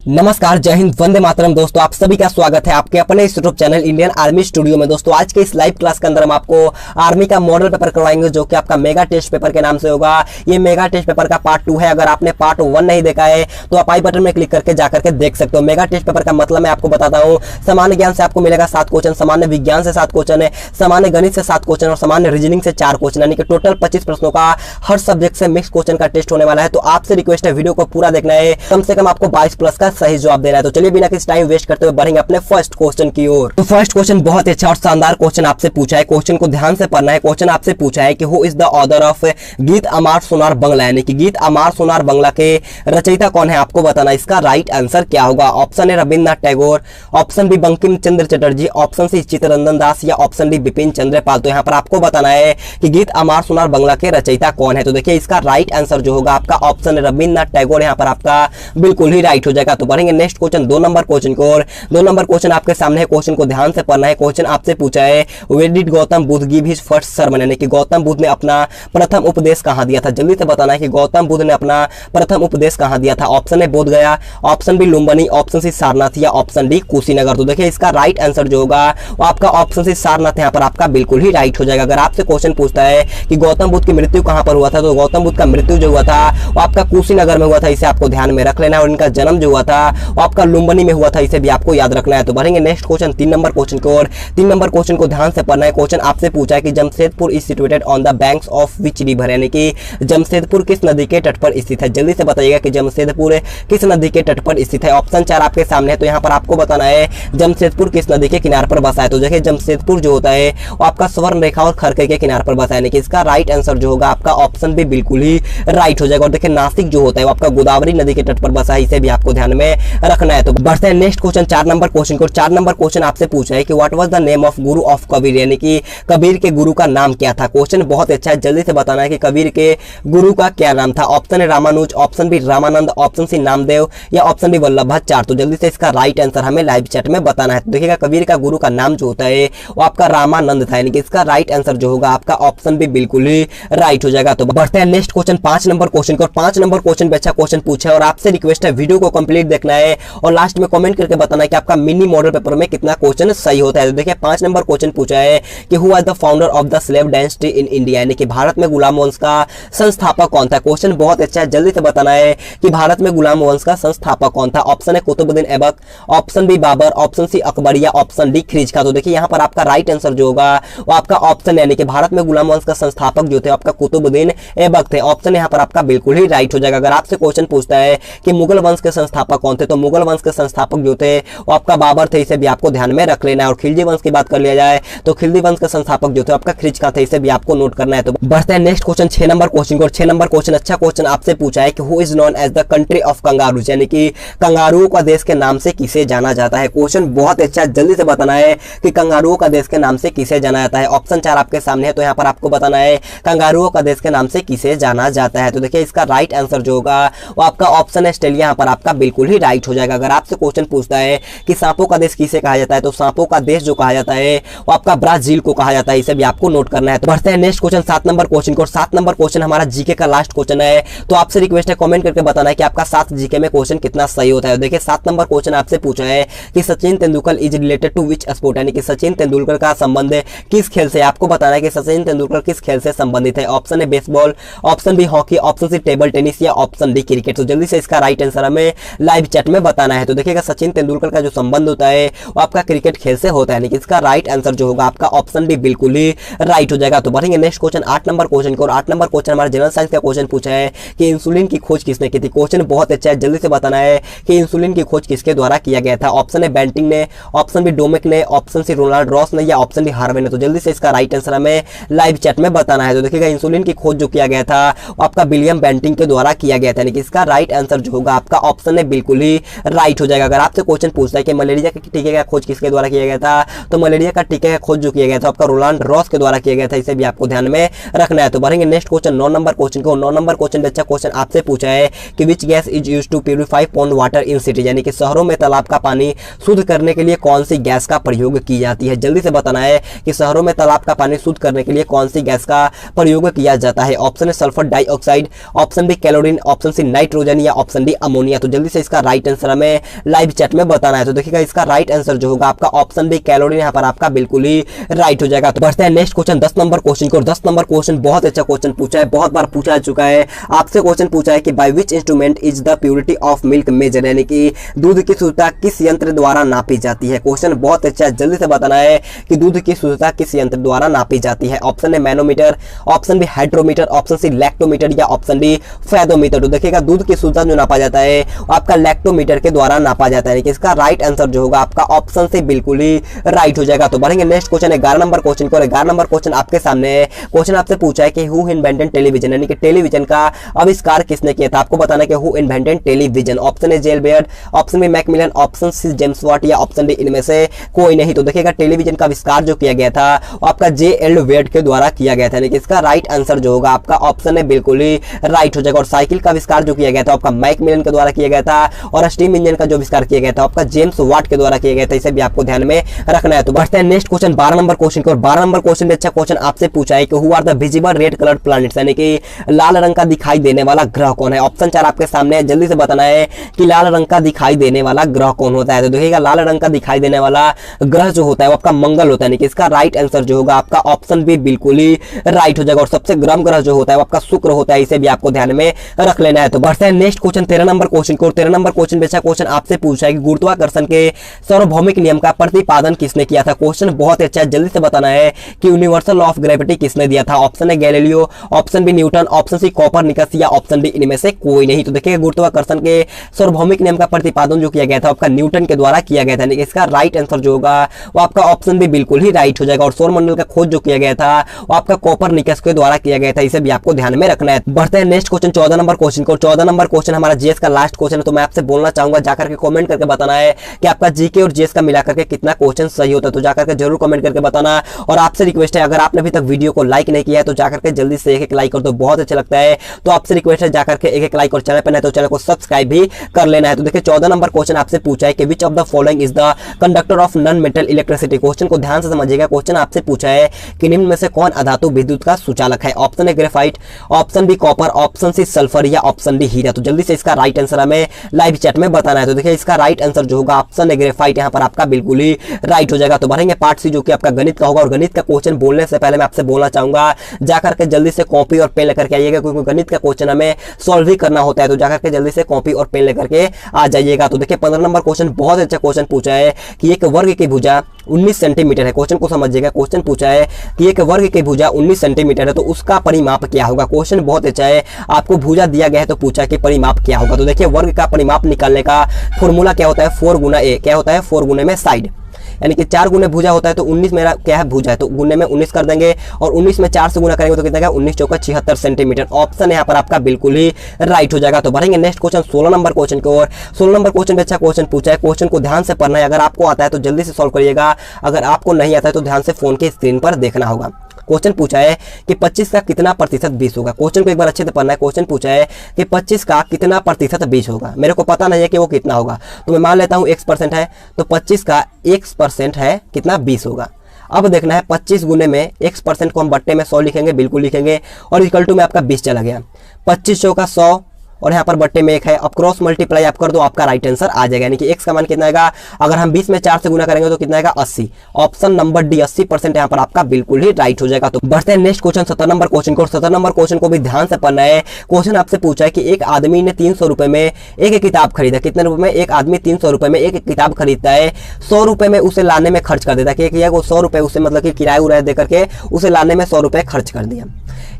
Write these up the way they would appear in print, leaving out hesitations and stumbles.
नमस्कार, जय हिंद, वंदे मातरम। दोस्तों आप सभी का स्वागत है आपके अपने इस YouTube channel Indian army studio में। दोस्तों आज के इस लाइव क्लास के अंदर हम आपको आर्मी का मॉडल पेपर करवाएंगे जो कि आपका मेगा टेस्ट पेपर के नाम से होगा। ये मेगा टेस्ट पेपर का पार्ट 2 है। अगर आपने पार्ट 1 नहीं देखा है तो आप आई बटन में क्लिक करके जाकर के देख सकते हो। मेगा टेस्ट पेपर का मतलब मैं आपको बताता हूँ। सामान्य ज्ञान से आपको मिलेगा 7 क्वेश्चन, सामान्य विज्ञान से 7 क्वेश्चन है, सामान्य गणित से 7 क्वेश्चन और सामान्य रीजनिंग से 4 क्वेश्चन, यानी कि टोटल 25 प्रश्नों का हर सब्जेक्ट से मिक्स क्वेश्चन का टेस्ट होने वाला है। तो आपसे रिक्वेस्ट है वीडियो को पूरा देखना है, कम से कम आपको 22 प्लस का सही जवाब देना है। तो चलिए बिना किसी टाइम वेस्ट करते हुए बढ़ेंगे अपने फर्स्ट क्वेश्चन की ओर। तो फर्स्ट क्वेश्चन बहुत अच्छा और शानदार क्वेश्चन आपसे पूछा है। क्वेश्चन को ध्यान से पढ़ना है। क्वेश्चन आपसे पूछा है कि who is the author of गीत अमार सोनार बंगला, यानी कि गीत अमार सोनार बंगला के रचयिता कौन है, आपको बताना। इसका राइट आंसर क्या होगा? Option A Rabindranath Tagore, option B Bankim Chandra Chatterjee, option C Chittaranjan Das या ऑप्शन डी बिपिन चंद्र पाल। तो यहाँ पर आपको बताना है कि गीत अमार सोनार बंगला के रचयिता कौन है। तो देखिए इसका राइट आंसर जो होगा आपका ऑप्शन रविन्द्रनाथ टैगोर यहाँ पर आपका बिल्कुल ही राइट हो जाएगा। तो बढ़ेंगे नेक्स्ट क्वेश्चन 2 नंबर क्वेश्चन को। 2 नंबर क्वेश्चन आपके सामने है। क्वेश्चन को ध्यान से पढ़ना है। क्वेश्चन आपसे पूछा है where did Gautam Buddha give his first sermon, यानी कि गौतम बुद्ध ने अपना प्रथम उपदेश कहां दिया था। जल्दी से बताना है कि गौतम बुद्ध ने अपना प्रथम उपदेश कहां दिया था। Option A Bodh Gaya, option B Lumbini, option C Sarnath या ऑप्शन डी कुशीनगर। तो देखिए इसका राइट आंसर जो होगा वो आपका ऑप्शन सी सारनाथ यहाँ पर आपका बिल्कुल ही राइट हो जाएगा। अगर आपसे क्वेश्चन पूछता है कि गौतम बुद्ध की मृत्यु कहां पर हुआ था, तो गौतम बुद्ध का मृत्यु जो हुआ था वो आपका कुशीनगर में हुआ था। इसे आपको ध्यान में रख लेना है। और इनका जन्म जो हुआ था वो आपका लुम्बिनी में हुआ था। इसे भी आपको याद रखना है। तो बढ़ेंगे नेक्स्ट क्वेश्चन 3 नंबर क्वेश्चन की ओर। 3 नंबर क्वेश्चन को ध्यान से पढ़ना है। क्वेश्चन आपसे पूछा है कि Jamshedpur is situated on the banks of which river, यानी कि जमशेदपुर किस नदी के तट पर स्थित है। जल्दी से बताइएगा कि जमशेदपुर किस नदी के तट पर स्थित है। ऑप्शन 4 आपके सामने है। तो यहाँ पर आपको बताना है जमशेदपुर किस नदी के किनारे पर बसा है। तो देखिए जमशेदपुर जो होता है वो आपका स्वर्ण रेखा और खरके के किनारे पर बसा है, यानी कि इसका राइट आंसर जो होगा आपका ऑप्शन भी बिल्कुल ही राइट हो जाएगा। और देखिए नासिक जो होता है वो आपका गोदावरी नदी के तट पर बसा है। इसे भी आपको ध्यान में रखना है। तो बढ़ते हैं नेक्स्ट क्वेश्चन 4 नंबर क्वेश्चन को। 4 नंबर क्वेश्चन आपसे पूछा है कि what was the name of Guru of Kabir, यानी कि कबीर के गुरु का नाम क्या था। क्वेश्चन बहुत अच्छा है। जल्दी से बताना है कि कबीर के गुरु का क्या नाम था। ऑप्शन है Ramanuja, option B Ramanand, option C Namdev या ऑप्शन डी वल्लभाचार्य। तो जल्दी से इसका राइट आंसर हमें लाइव चैट में बताना है। तो देखिएगा कबीर का गुरु का नाम जो होता है वो आपका रामानंद था, यानी कि इसका राइट आंसर जो होगा आपका ऑप्शन भी बिल्कुल ही राइट हो जाएगा। तो बढ़ते हैं नेक्स्ट क्वेश्चन 5 नंबर क्वेश्चन को। 5 नंबर क्वेश्चन पे अच्छा क्वेश्चन पूछा है और आपसे रिक्वेस्ट है वीडियो को कंप्लीट देखना है और लास्ट में कमेंट करके बताना है कि आपका मिनी मॉडल पेपर में कितना क्वेश्चन सही होता है। तो देखिए 5 नंबर क्वेश्चन पूछा है कि who was the founder of the slave dynasty in India, यानी कि भारत में गुलाम वंश का संस्थापक कौन था। क्वेश्चन बहुत अच्छा है। जल्दी से बताना है कि भारत में गुलाम वंश का संस्थापक कौन था। ऑप्शन है Qutbuddin Aibak, option B Babur, option C Akbar या ऑप्शन डी खिलजी खां। तो देखिए यहाँ पर आपका राइट आंसर जो होगा वो आपका ऑप्शन, यानी कि भारत में गुलाम वंश का संस्थापक जो थे आपका कुतुबुद्दीन ऐबक थे। ऑप्शन यहाँ पर आपका बिल्कुल ही राइट हो जाएगा। अगर आपसे क्वेश्चन पूछता है कि मुगल वंश के संस्थापक कौन थे, तो मुगल वंश के संस्थापक जो थे वो आपका बाबर थे। इसे भी आपको ध्यान में रख लेना है। और खिलजी वंश की बात कर लिया जाए तो खिलजी वंश के संस्थापक जो थे आपका खिलजी खां थे। इसे भी आपको नोट करना है। तो बढ़ते हैं नेक्स्ट क्वेश्चन 6 नंबर क्वेश्चन को। 6 नंबर क्वेश्चन अच्छा क्वेश्चन आपसे पूछा है कि who is known as the country of kangaroos, यानी कि कंगारुओं का देश के नाम से किसे जाना जाता है। क्वेश्चन बहुत अच्छा, जल्दी से बताना है कि कंगारुओं का देश के नाम से किसे जाना जाता है। ऑप्शन 4 आपके सामने है। तो यहाँ पर आपको बताना है कंगारुओं का देश के नाम से किसे जाना जाता है। तो देखिए इसका राइट आंसर जो होगा वो आपका ऑप्शन ऑस्ट्रेलिया यहाँ पर आपका बिल्कुल ही राइट हो जाएगा। अगर आपसे क्वेश्चन पूछता है कि सांपों का देश किसे कहा जाता है, तो सांपों का देश जो कहा जाता है वो आपका ब्राजील को कहा जाता है। इसे भी आपको नोट करना है। तो बढ़ते हैं नेक्स्ट क्वेश्चन 7 नंबर क्वेश्चन को। 7 नंबर क्वेश्चन हमारा जीके का लास्ट क्वेश्चन है। तो आपसे रिक्वेस्ट है कमेंट करके बताना है कि आपका 7 जीके में क्वेश्चन कितना सही होता है। देखिए 7 नंबर क्वेश्चन आपसे पूछा है कि Sachin Tendulkar is related to which sport, यानी कि सचिन तेंदुलकर का संबंध किस खेल से। आपको बताना है कि सचिन तेंदुलकर किस खेल से संबंधित है। ऑप्शन है baseball, option B hockey, option C table tennis या ऑप्शन डी क्रिकेट। तो जल्दी से इसका राइट आंसर हमें लाइव चैट में बताना है। तो देखिएगा सचिन तेंदुलकर का जो संबंध होता है वो आपका क्रिकेट खेल से होता है, यानी कि इसका राइट आंसर जो होगा आपका ऑप्शन डी बिल्कुल ही राइट हो जाएगा। तो बढ़ेंगे नेक्स्ट क्वेश्चन 8 नंबर क्वेश्चन को। और 8 नंबर क्वेश्चन हमारा जनरल साइंस का क्वेश्चन पूछा है कि इंसुलिन की खोज किसने की थी। क्वेश्चन बहुत अच्छा है। जल्दी से बताना है कि इंसुलिन की खोज किसके द्वारा किया गया था। ऑप्शन है बेंटिंग ने, ऑप्शन बी डोमेक ने, ऑप्शन सी रोनाल्ड रॉस ने या ऑप्शन डी हार्वे ने। तो जल्दी से इसका राइट आंसर हमें लाइव चैट में बताना है। तो देखिएगा इंसुलिन की खोज जो किया गया था आपका विलियम बेंटिंग के द्वारा किया गया था, यानी कि इसका राइट आंसर जो होगा आपका ऑप्शन है बिल्कुल ही राइट हो जाएगा। अगर आपसे क्वेश्चन पूछता है कि मलेरिया के टीके का खोज किसके द्वारा किया गया था, तो मलेरिया का टीके का खोज जो किया गया था आपका रोनाल्ड रॉस के द्वारा किया गया था। इसे भी आपको ध्यान में रखना है। तो बढ़ेंगे नेक्स्ट क्वेश्चन 9 नंबर क्वेश्चन को। 9 नंबर क्वेश्चन में अच्छा क्वेश्चन आपसे पूछा है कि which gas is used to purify pond water in city, यानी कि शहरों में तालाब का पानी शुद्ध करने के लिए कौन सी गैस का प्रयोग की जाती है। जल्दी से बताना है कि शहरों में तालाब का पानी शुद्ध करने के लिए कौन सी गैस का प्रयोग किया जाता है। ऑप्शन है sulphur dioxide, option B chlorine, option C nitrogen या ऑप्शन डी अमोनिया। तो जल्दी से इसका इसका राइट आंसर हमें लाइव चैट में बताना है। तो देखिएगा इसका राइट आंसर जो होगा आपका ऑप्शन बी कैलोरी यहाँ पर आपका बिल्कुल ही राइट हो जाएगा। तो बढ़ते हैं नेक्स्ट क्वेश्चन 10 नंबर क्वेश्चन को। 10 नंबर क्वेश्चन बहुत अच्छा क्वेश्चन पूछा है, बहुत बार पूछा चुका है। आपसे क्वेश्चन पूछा है कि by which instrument is the purity of milk measure, यानी कि दूध की शुद्धता किस यंत्र द्वारा नापी जाती है। क्वेश्चन बहुत अच्छा है, जल्दी से बताना है कि दूध की शुद्धता किस यंत्र द्वारा नापी जाती है। ऑप्शन है manometer, option B hydrometer, option C lactometer या ऑप्शन डी फेदोमीटर। तो देखिएगा दूध की शुद्धता जो नापा जाता है आपका लैक्टोमीटर के द्वारा नापा जाता है। इसका राइट आंसर जो होगा आपका ऑप्शन से बिल्कुल ही राइट हो जाएगा। तो बढ़ेंगे नेक्स्ट क्वेश्चन 11 नंबर क्वेश्चन को। 11 नंबर क्वेश्चन आपके सामने है। क्वेश्चन आपसे पूछा है कि हु इन्वेंटेड टेलीविजन, यानी कि टेलीविजन का आविष्कार किसने किया था। आपको बताना है कि who invented television. Option A जेल Baird, option B Macmillan, option C James Watt या ऑप्शन डी इनमें से कोई नहीं। तो देखिएगा टेलीविजन का आविष्कार जो किया गया था आपका जे.एल. वेड के द्वारा किया गया था, यानी कि इसका राइट आंसर जो होगा आपका ऑप्शन है बिल्कुल ही राइट हो जाएगा। और साइकिल का आविष्कार जो किया गया था आपका मैकमिलन के द्वारा किया गया था, और स्टीम इंजन का जो आविष्कार किया गया था आपका जेम्स वाट के द्वारा किया गया था। इसे भी आपको ध्यान में रखना है। तो बढ़ते हैं नेक्स्ट क्वेश्चन 12 नंबर क्वेश्चन को। 12 नंबर क्वेश्चन में अच्छा क्वेश्चन आपसे पूछा है कि who are the visible red coloured planets, यानी कि लाल रंग का दिखाई देने वाला ग्रह कौन है। ऑप्शन 4 आपके सामने है, जल्दी से बताना है कि लाल रंग का दिखाई देने वाला ग्रह कौन होता है। तो देखिएगा लाल रंग का दिखाई देने वाला ग्रह जो होता है वो आपका मंगल होता है, यानी कि इसका राइट आंसर जो होगा आपका ऑप्शन बी बिल्कुल ही राइट हो जाएगा। और सबसे गर्म ग्रह जो होता है वो आपका शुक्र होता है, इसे भी आपको ध्यान में रख लेना है। तो बढ़ते हैं नेक्स्ट क्वेश्चन 13 नंबर क्वेश्चन को। 13 नंबर क्वेश्चन में अच्छा क्वेश्चन आपसे पूछा है कि गुरुत्वाकर्षण के सार्वभौमिक नियम का प्रतिपादन किसने किया था। क्वेश्चन बहुत अच्छा है, जल्दी से बताना है कि यूनिवर्सल लॉ ऑफ ग्रेविटी किसने दिया था। ऑप्शन है Galileo, option B Newton, option C Copernicus या ऑप्शन डी इनमें से कोई नहीं। तो देखिए गुरुत्वाकर्षण के सार्वभौमिक नियम का प्रतिपादन जो किया गया था आपका न्यूटन के द्वारा किया गया था, यानी कि इसका राइट आंसर जो होगा वो आपका ऑप्शन बी बिल्कुल ही राइट हो जाएगा। और सौरमंडल का खोज जो किया गया था वो आपका कोपरनिकस के द्वारा किया गया था, इसे भी आपको ध्यान में रखना है। बढ़ते हैं नेक्स्ट क्वेश्चन 14 नंबर क्वेश्चन को। 14 नंबर क्वेश्चन हमारा जीएस का लास्ट क्वेश्चन है। तो मैं आपसे बोलना चाहूंगा जाकर के कमेंट करके बताना है कि आपका जीके और जीएस का मिलाकर के कितना क्वेश्चन सही होता है। तो जाकर के जरूर कमेंट करके बताना। और आपसे रिक्वेस्ट है अगर आपने अभी तक वीडियो को लाइक नहीं किया है तो जाकर के जल्दी से एक लाइक कर दो, बहुत अच्छा लगता है। तो आपसे रिक्वेस्ट है जाकर के एक लाइक, और चैनल पर नहीं तो चैनल को सब्सक्राइब भी कर लेना है। तो देखिए 14 नंबर क्वेश्चन आपसे पूछा है कि which of the following is the conductor of non metal electricity. Question को ध्यान से समझिएगा। क्वेश्चन आपसे पूछा है कि निम्न में से कौन अधातु विद्युत का सुचालक है। ऑप्शन है graphite, option B copper, option C sulphur या ऑप्शन डी हीरा। तो जल्दी से इसका राइट आंसर हमें लाइव चैट में बताना है। तो देखिए इसका राइट आंसर जो होगा ऑप्शन है ग्रेफाइट, यहाँ पर आपका बिल्कुल ही राइट हो जाएगा। तो बढ़ेंगे पार्ट सी जो कि आपका गणित का होगा। और गणित का क्वेश्चन बोलने से पहले मैं आपसे बोलना चाहूंगा जाकर के जल्दी से कॉपी और पेन लेकर के आइएगा, क्योंकि गणित का क्वेश्चन हमें सॉल्व ही करना होता है। तो जाकर के जल्दी से कॉपी और पेन लेकर के आ जाइएगा। तो देखिए 15 नंबर क्वेश्चन बहुत अच्छा क्वेश्चन पूछा है कि एक वर्ग की भुजा 19 सेंटीमीटर है। क्वेश्चन को समझिएगा। क्वेश्चन पूछा है कि एक वर्ग की भुजा 19 सेंटीमीटर है, तो उसका परिमाप क्या होगा। क्वेश्चन बहुत अच्छा है, आपको भुजा दिया गया है तो पूछा कि परिमाप क्या होगा। तो देखिए वर्ग का परिमाप निकालने का फॉर्मूला क्या होता है, 4 गुना ए। क्या होता है, 4 गुने में साइड, यानी कि 4 गुने भुजा होता है तो 19 मेरा क्या है भुजा है, तो गुने में 19 कर देंगे। और 19 में 4 से गुना करेंगे तो कितना क्या, 19 चौका 76 सेंटीमीटर। ऑप्शन यहाँ पर आपका बिल्कुल ही राइट हो जाएगा। तो बढ़ेंगे नेक्स्ट क्वेश्चन 16 नंबर क्वेश्चन की ओर। 16 नंबर क्वेश्चन में अच्छा क्वेश्चन पूछा है। क्वेश्चन को ध्यान से पढ़ना है, अगर आपको आता है तो जल्दी से सॉल्व करिएगा, अगर आपको नहीं आता है तो ध्यान से फोन के स्क्रीन पर देखना होगा। क्वेश्चन पूछा है कि 25 का कितना प्रतिशत 20 होगा। क्वेश्चन को एक बार अच्छे से पढ़ना है। क्वेश्चन पूछा है कि 25 का कितना प्रतिशत 20 होगा। मेरे को पता नहीं है कि वो कितना होगा, तो मैं मान लेता हूँ x% है, तो 25 का x% है कितना, 20 होगा। अब देखना है 25 गुने में x% को हम बट्टे में 100 लिखेंगे, बिल्कुल लिखेंगे, और इक्वल टू में आपका 20 चला गया। 25 चौका 100 और यहाँ पर बट्टे में 1 है। अब क्रॉस मल्टीप्लाई आप कर दो, आपका राइट आंसर आ जाएगा, यानी कि x का मान कितना आएगा, अगर हम 20 में 4 से गुना करेंगे तो कितना आएगा, 80। ऑप्शन नंबर डी 80% यहाँ पर आपका बिल्कुल ही राइट हो जाएगा। तो बढ़ते हैं नेक्स्ट क्वेश्चन 17 नंबर क्वेश्चन को। 17 नंबर क्वेश्चन को भी ध्यान से पढ़ना है। क्वेश्चन आपसे पूछा है कि एक आदमी ने 300 रुपए में एक किताब खरीदा। कितने रुपए में, एक आदमी 300 रुपए में एक किताब खरीदता है, 100 रुपए में उसे लाने में खर्च कर देता है। क्या वो 100 रुपए उसे मतलब कि किराया उराया देकर के उसे लाने में 100 रुपए खर्च कर दिया।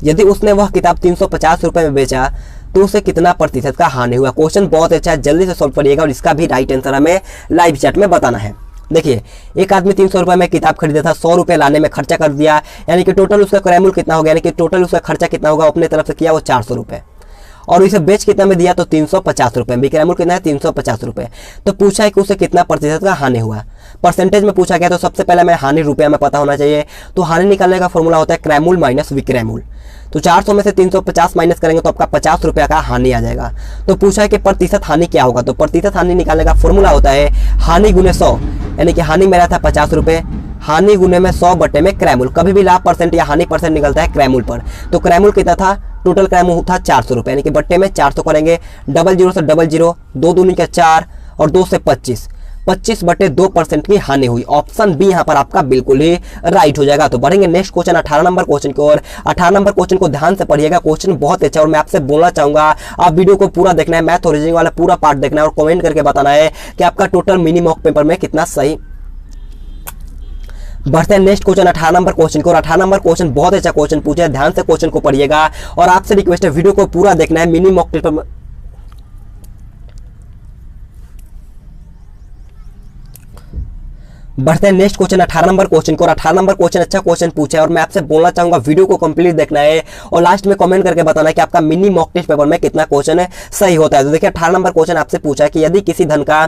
यदि उसने वह किताब 350 रुपए में बेचा तो उसे कितना प्रतिशत का हानि हुआ। क्वेश्चन बहुत अच्छा है, जल्दी से सॉल्व करिएगा, और इसका भी राइट आंसर हमें लाइव चैट में बताना है। देखिए एक आदमी 300 रुपए में किताब खरीदा था, 100 रुपए लाने में खर्चा कर दिया, यानी कि टोटल उसका क्रयमूल्य कितना हो गया, यानी कि टोटल उसका खर्चा कितना होगा, अपने तरफ से किया वो 400 रुपए, और इसे बेच कितना में दिया तो 350 रुपए में। क्रयमूल्य कितना है, 350 रुपए। तो पूछा है कि उसे कितना प्रतिशत का हानि हुआ, परसेंटेज में पूछा गया। तो सबसे पहले हमें हानि रुपया में पता होना चाहिए। तो हानि निकालने का फॉर्मूला होता है क्रयमूल्य माइनस विक्रयमूल्य। तो 400 में से 350 माइनस करेंगे तो आपका 50 रुपया का हानि आ जाएगा। तो पूछा है कि प्रतिशत हानि क्या होगा। तो प्रतिशत हानि निकालने का फॉर्मूला होता है हानि गुने 100, यानी कि हानि मेरा था 50 रुपए, हानि गुने में 100 बटे में क्रयमूल्य। कभी भी लाभ परसेंट या हानि परसेंट निकलता है क्रयमूल्य पर, तो क्रयमूल्य कितना था टोटल क्राइम था 400 रुपये, यानी कि बट्टे में 400 करेंगे, 00 से 00, 2 दूनी का 4 और 2 से 25, 25/2% की हानि हुई। ऑप्शन बी यहाँ पर आपका बिल्कुल ही राइट हो जाएगा। तो बढ़ेंगे नेक्स्ट क्वेश्चन 18 नंबर क्वेश्चन की ओर। 18 नंबर क्वेश्चन को ध्यान से पढ़िएगा, क्वेश्चन बहुत अच्छा और मैं आपसे बोलना चाहूंगा आप वीडियो को पूरा देखना है, मैथ और रीजनिंग वाला पूरा पार्ट देखना है और कमेंट करके बताना है कि आपका टोटल मिनी मॉक पेपर में कितना सही। बढ़ते हैं नेक्स्ट क्वेश्चन 18 नंबर क्वेश्चन को। और 18 नंबर क्वेश्चन बहुत अच्छा क्वेश्चन पूछा है, ध्यान से क्वेश्चन को पढ़िएगा और आपसे रिक्वेस्ट है वीडियो को पूरा देखना है। मिनी मॉक पेपर में बढ़ते हैं नेक्स्ट क्वेश्चन 18 नंबर क्वेश्चन को। और 18 नंबर क्वेश्चन अच्छा क्वेश्चन पूछा है और मैं आपसे बोलना चाहूंगा वीडियो को कंप्लीट देखना है और लास्ट में कमेंट करके बताना है कि आपका मिनी मॉक टेस्ट पेपर में कितना क्वेश्चन सही होता है। तो देखिए 18 नंबर क्वेश्चन आपसे पूछा है कि यदि किसी धन का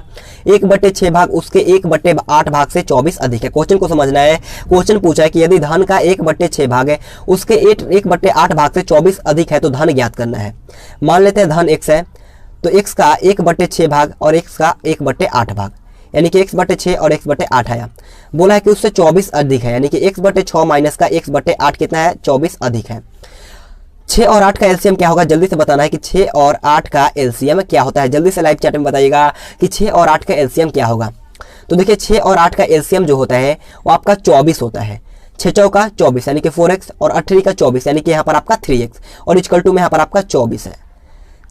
1/6 भाग उसके 1/8 भाग से 24 अधिक है। क्वेश्चन को समझना है, क्वेश्चन पूछा है कि यदि धन का 1/6 भाग है उसके 1/8 भाग से 24 अधिक है तो धन ज्ञात करना है। मान लेते हैं धन x है, तो x का 1/6 भाग और x का 1/8 भाग, यानी कि x/6 और x/8 आया। बोला है कि उससे 24 अधिक है, यानी कि x/6 माइनस का x/8 कितना है, 24 अधिक है। 6 और 8 का एलसीएम क्या होगा, जल्दी से बताना है कि 6 और 8 का एलसीएम क्या होता है। जल्दी से लाइव चैट में बताइएगा कि 6 और 8 का एलसीएम क्या होगा। तो देखिए 6 और 8 का एलसीएम जो होता है वो आपका 24 होता है। 6 चौका 24 यानी कि 4x और 8 का 24 यानी कि यहाँ पर आपका 3x और इक्वल टू में यहाँ पर आपका 24 है।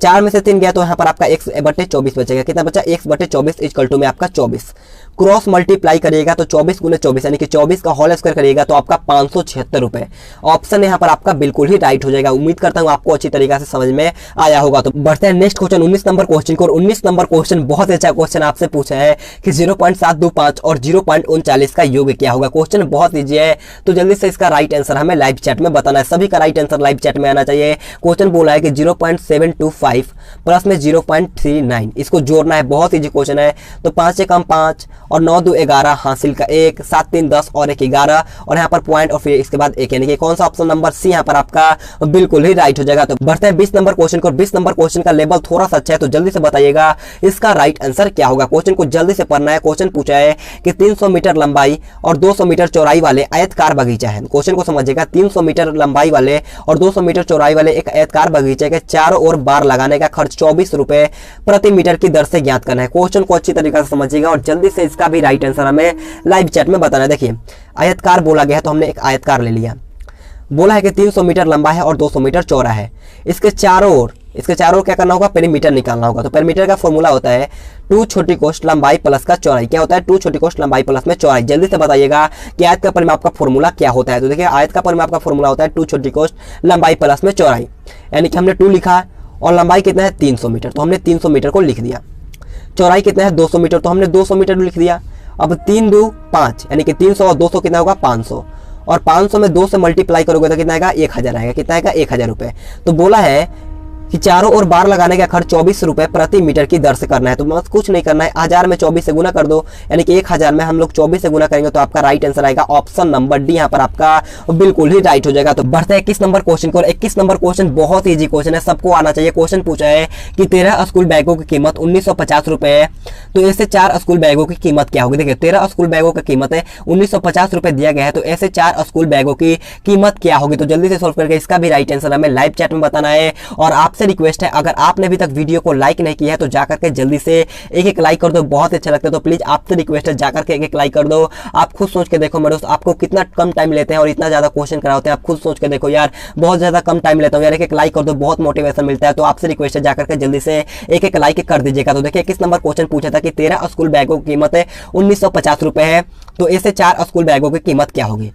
4 में से 3 गया तो यहाँ पर आपका x/24 बचेगा। कितना बचा, x/24 इक्वल टू में आपका 24। क्रॉस मल्टीप्लाई करिएगा तो 24 × 24 यानी कि 24 का होल स्क्वायर करिएगा तो आपका 576 रुपए। ऑप्शन यहाँ पर आपका बिल्कुल ही राइट हो जाएगा। उम्मीद करता हूँ आपको अच्छी तरीके से समझ में आया होगा। तो बढ़ते हैं नेक्स्ट क्वेश्चन 19 नंबर क्वेश्चन को। और 19 नंबर क्वेश्चन बहुत अच्छा क्वेश्चन आपसे पूछा है कि 0.725 और 0.39 का योग क्या होगा। क्वेश्चन बहुत ईजी है, तो जल्दी से इसका राइट आंसर हमें लाइव चैट में बताना है। सभी का राइट आंसर लाइव चैट में आना चाहिए। क्वेश्चन बोला है कि 0.725 प्लस में 0.39 इसको जोड़ना है। बहुत ईजी क्वेश्चन है। तो 5 से कम 5 और 9 2 11 हासिल का 1, 7 3 10 और 1 11 और यहाँ पर पॉइंट और फिर इसके बाद 1, यानी कि कौन सा ऑप्शन नंबर सी यहाँ पर आपका बिल्कुल ही राइट हो जाएगा। तो बढ़ते हैं 20 नंबर क्वेश्चन को। 20 नंबर क्वेश्चन का लेवल थोड़ा सा अच्छा है, तो जल्दी से बताइएगा इसका राइट आंसर क्या होगा। क्वेश्चन को जल्दी से पढ़ना है। क्वेश्चन पूछा है कि 300 मीटर लंबाई और 200 मीटर चौड़ाई वाले आयतकार बगीचा है। क्वेश्चन को समझिएगा, 300 मीटर लंबाई वाले और 200 मीटर चौड़ाई वाले एक आयतकार बगीचे के चारों ओर बार लगाने का खर्च 24 रुपए प्रति मीटर की दर से ज्ञात करना है। क्वेश्चन को अच्छी तरीके से समझिएगा और जल्दी से इसका भी राइट आंसर हमें लाइव चैट में बताना है। देखिए आयतकार बोला गया है तो हमने एक आयतकार ले लिया। बोला है कि 300 मीटर लंबा है और 200 मीटर चौड़ा है। इसके चारों ओर क्या करना होगा, पेरीमीटर निकालना होगा। तो पेरीमीटर का फॉर्मूला होता है 2 छोटी कोष्ठ लंबाई प्लस का चौड़ाई। क्या होता है, 2 छोटी कोष्ठ लंबाई प्लस में चौड़ाई। जल्दी से बताइएगा कि आयत का परिमाप का फॉर्मूला क्या होता है। तो देखिए आयत का परिमाप का फॉर्मूला होता है 2 छोटी कोष्ठ लंबाई प्लस में चौड़ाई, यानी कि हमने 2 लिखा और लंबाई कितना है 300 मीटर, तो हमने 300 मीटर को लिख दिया। चौड़ाई कितना है 200 मीटर, तो हमने 200 मीटर लिख दिया। अब 3 2 5 यानी कि 300 और 200 कितना होगा 500 और 500 में 2 से मल्टीप्लाई करोगे तो कितना आएगा 1000 आएगा। कितना आएगा 1000 रुपये। तो बोला है कि चारों ओर बार लगाने का खर्च 24 रुपए प्रति मीटर की दर से करना है। तो बस कुछ नहीं करना है, 1000 में 24 से गुना कर दो, यानी कि 1000 में हम लोग 24 से गुना करेंगे तो आपका राइट आंसर आएगा ऑप्शन नंबर डी। यहाँ पर आपका बिल्कुल ही राइट हो जाएगा। तो बढ़ते हैं 21 नंबर क्वेश्चन को। 21 नंबर क्वेश्चन बहुत ईजी क्वेश्चन है, सबको आना चाहिए। क्वेश्चन पूछा है कि 13 स्कूल बैगों की कीमत 1950 रुपए है, तो ऐसे 4 स्कूल बैगों की कीमत क्या होगी। देखिए 13 स्कूल बैगों की कीमत है 1950 रुपए दिया गया है, तो ऐसे 4 स्कूल बैगों की कीमत क्या होगी। तो जल्दी से सॉल्व करके इसका भी राइट आंसर हमें लाइव चैट में बताना है। और आपसे रिक्वेस्ट है, अगर आपने अभी तक वीडियो को लाइक नहीं किया है तो जाकर के जल्दी से एक लाइक कर दो, बहुत अच्छा लगता है। तो प्लीज आपसे रिक्वेस्ट है जाकर के एक लाइक कर दो। आप खुद सोच के देखो मेरे दोस्त, आपको कितना कम टाइम लेते हैं और इतना ज्यादा क्वेश्चन कराते हैं। आप खुद सोच के देखो यार, बहुत ज्यादा कम टाइम लेता हूँ यार। एक लाइक कर दो, बहुत मोटिवेशन मिलता है। तो आपसे रिक्वेस्ट है जाकर के जल्दी से एक लाइक कर दीजिएगा। तो देखिए 21 नंबर क्वेश्चन पूछा था कि 13 स्कूल बैगों की कीमत है 1950 रुपए है, तो ऐसे 4 स्कूल बैगों की कीमत क्या होगी।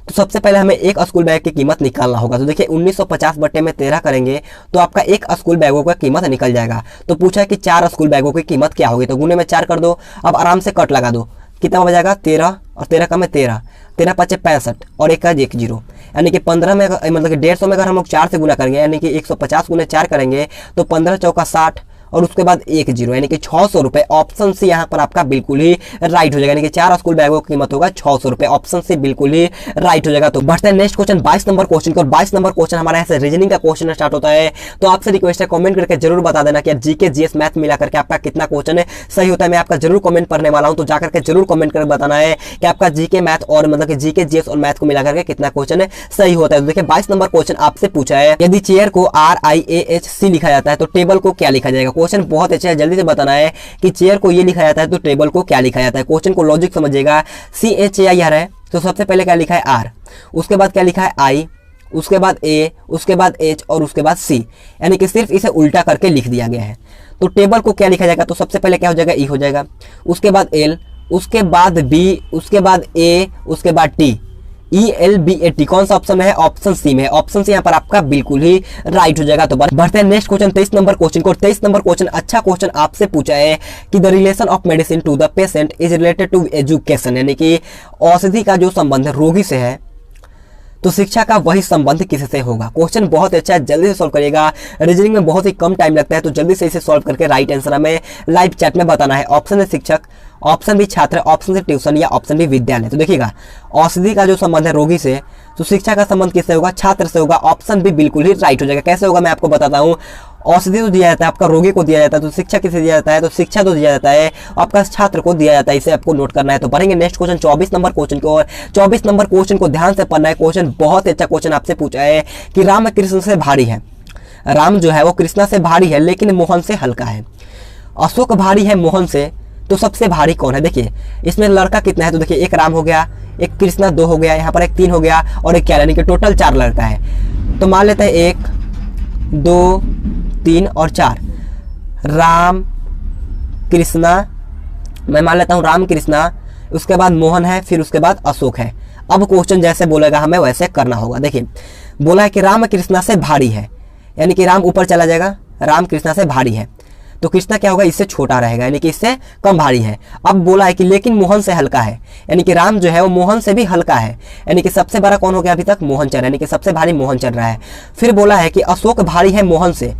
तो सबसे पहले हमें एक स्कूल बैग की कीमत निकालना होगा। तो देखिए 1950 बट्टे में 13 करेंगे तो आपका एक स्कूल बैगों का कीमत निकल जाएगा। तो पूछा है कि 4 स्कूल बैगों की कीमत क्या होगी, तो गुने में 4 कर दो। अब आराम से कट लगा दो, कितना हो जाएगा 13 और 13 का में 13, 13 5 65 और 1 का 1 0, यानी कि 15 में मतलब कि 150 में अगर हम लोग 4 से गुना करेंगे यानी कि 150 गुने 4 करेंगे तो 15 चौका 60 और उसके बाद 1 0 यानी कि 600 रुपए। ऑप्शन सी यहाँ पर आपका बिल्कुल ही राइट हो जाएगा, यानी कि 4 स्कूल बैगों की कीमत होगा 600 रुपए। ऑप्शन सी बिल्कुल ही राइट हो जाएगा। तो बढ़ते हैं नेक्स्ट क्वेश्चन 22 नंबर क्वेश्चन को। 22 नंबर क्वेश्चन हमारा ऐसे रीजनिंग का क्वेश्चन स्टार्ट होता है। तो आपसे रिक्वेस्ट है कमेंट करके जरूर बता देना कि जीके जीएस मैथ मिला करके आपका कितना क्वेश्चन है सही होता है। मैं आपका जरूर कमेंट पढ़ने वाला हूं, तो जाकर के जरूर कमेंट करके बताना है कि आपका जीके मैथ और मतलब कि जीके जीएस और मैथ को मिला करके कितना क्वेश्चन है सही होता है। तो देखिए 22 नंबर क्वेश्चन आपसे पूछा है, यदि चेयर को RIAHC लिखा जाता है तो टेबल को क्या लिखा जाएगा। क्वेश्चन बहुत अच्छा है, जल्दी से बताना है कि चेयर को ये लिखा जाता है तो टेबल को क्या लिखा जाता है। क्वेश्चन को लॉजिक समझिएगा। CHAIR है तो सबसे पहले क्या लिखा है R, उसके बाद क्या लिखा है I, उसके बाद A, उसके बाद H और उसके बाद C, यानी कि सिर्फ इसे उल्टा करके लिख दिया गया है। तो टेबल को क्या लिखा जाएगा, तो सबसे पहले क्या हो जाएगा E हो जाएगा, उसके बाद L, उसके बाद B, उसके बाद A, उसके बाद T, ELBAT। कौन सा ऑप्शन है, ऑप्शन सी में है। ऑप्शन सी यहाँ पर आपका बिल्कुल ही राइट हो जाएगा। तो बढ़ते हैं नेक्स्ट क्वेश्चन 23 नंबर क्वेश्चन को। 23 नंबर क्वेश्चन अच्छा क्वेश्चन आपसे पूछा है कि the relation of medicine to the patient is related to education, यानी कि औषधि का जो संबंध रोगी से है तो शिक्षा का वही संबंध किससे होगा। क्वेश्चन बहुत अच्छा है, जल्दी से सॉल्व करिएगा। रीजनिंग में बहुत ही कम टाइम लगता है, तो जल्दी से इसे सॉल्व करके राइट आंसर हमें लाइव चैट में बताना है। ऑप्शन है शिक्षक, ऑप्शन भी छात्र, ऑप्शन से ट्यूशन या ऑप्शन भी विद्यालय। तो देखिएगा औषधि का जो संबंध है रोगी से, तो शिक्षा का संबंध किससे होगा, छात्र से होगा। ऑप्शन भी बिल्कुल ही राइट हो जाएगा। कैसे होगा मैं आपको बताता हूँ। औषधि तो दिया जाता है आपका रोगी को दिया जाता है, तो शिक्षा किसे दिया जाता है, तो शिक्षा तो दिया जाता है आपका छात्र को दिया जाता है। इसे आपको नोट करना है। तो पढ़ेंगे नेक्स्ट क्वेश्चन 24 नंबर क्वेश्चन को। और 24 नंबर क्वेश्चन को ध्यान से पढ़ना है। क्वेश्चन बहुत अच्छा क्वेश्चन आपसे पूछा है कि राम कृष्ण से भारी है। राम जो है वो कृष्णा से भारी है लेकिन मोहन से हल्का है। अशोक भारी है मोहन से, तो सबसे भारी कौन है। देखिए इसमें लड़का कितना है, तो देखिए एक राम हो गया, एक कृष्णा 2 हो गया, यहाँ पर एक 3 हो गया और एक क्या, यानी कि टोटल 4 लड़का है। तो मान लेते हैं 1 2 3 और 4 राम कृष्णा, मैं मान लेता हूँ राम कृष्णा, उसके बाद मोहन है, फिर उसके बाद अशोक है। अब क्वेश्चन जैसे बोलेगा हमें वैसे करना होगा। देखिए बोला है कि राम कृष्णा से भारी है, यानी कि राम ऊपर चला जाएगा, राम कृष्णा से भारी है, तो कृष्णा क्या होगा, इससे छोटा रहेगा, यानी कि इससे कम भारी है। अब बोला है कि लेकिन मोहन से हल्का है, यानी कि राम जो है वो मोहन से भी हल्का है, यानी कि सबसे बड़ा कौन हो गया अभी तक, मोहन चल रहा है, यानी कि सबसे भारी मोहन चल रहा है। फिर बोला है कि अशोक भारी है मोहन से,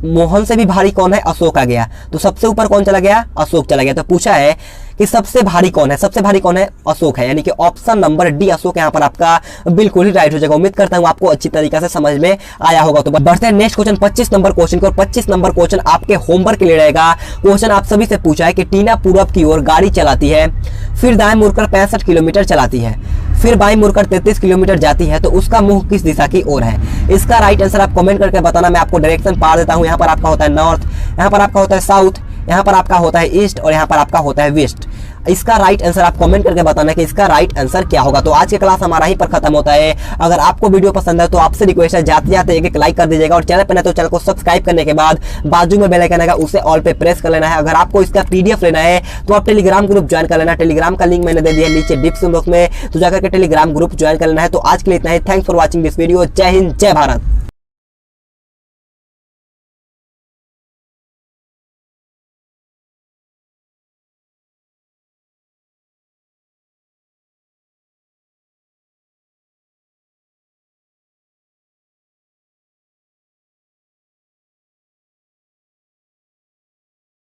मोहन से भी भारी कौन है, अशोक आ गया, तो सबसे ऊपर कौन चला गया, अशोक चला गया। तो पूछा है कि सबसे भारी कौन है, सबसे भारी कौन है, अशोक है, यानी कि ऑप्शन नंबर डी अशोक यहाँ पर आपका बिल्कुल ही राइट हो जाएगा। उम्मीद करता हूँ आपको अच्छी तरीके से समझ में आया होगा। तो बढ़ते हैं नेक्स्ट क्वेश्चन 25 नंबर क्वेश्चन को। 25 नंबर क्वेश्चन आपके होमवर्क के लिए रहेगा। क्वेश्चन आप सभी से पूछा है कि टीना पूरब की ओर गाड़ी चलाती है, फिर दाएं मुड़कर 65 किलोमीटर चलाती है, फिर बाएं मुड़कर 33 किलोमीटर जाती है, तो उसका मुंह किस दिशा की ओर है। इसका राइट आंसर आप कमेंट करके बताना। मैं आपको डायरेक्शन पा देता हूँ। यहाँ पर आपका होता है नॉर्थ, यहाँ पर आपका होता है साउथ, यहाँ पर आपका होता है ईस्ट और यहाँ पर आपका होता है वेस्ट। इसका राइट आंसर आप कमेंट करके बताना कि इसका राइट आंसर क्या होगा। तो आज की क्लास हमारा ही पर खत्म होता है। अगर आपको वीडियो पसंद है तो आपसे रिक्वेस्ट है जाते जाते एक लाइक कर दीजिएगा और चैनल पर नए तो चैनल को सब्सक्राइब करने के बाद बाजू में बेल आइकन आएगा उसे ऑल पे प्रेस कर लेना है। अगर आपको इसका PDF लेना है तो आप टेलीग्राम ग्रुप ज्वाइन कर लेना। टेलीग्राम का लिंक मैंने दे दिया नीचे डिस्क्रिप्शन बॉक्स में, तो जाकर के टेलीग्राम ग्रुप ज्वाइन कर लेना है। तो आज के लिए इतना ही। Thanks for watching this video. जय हिंद, जय भारत।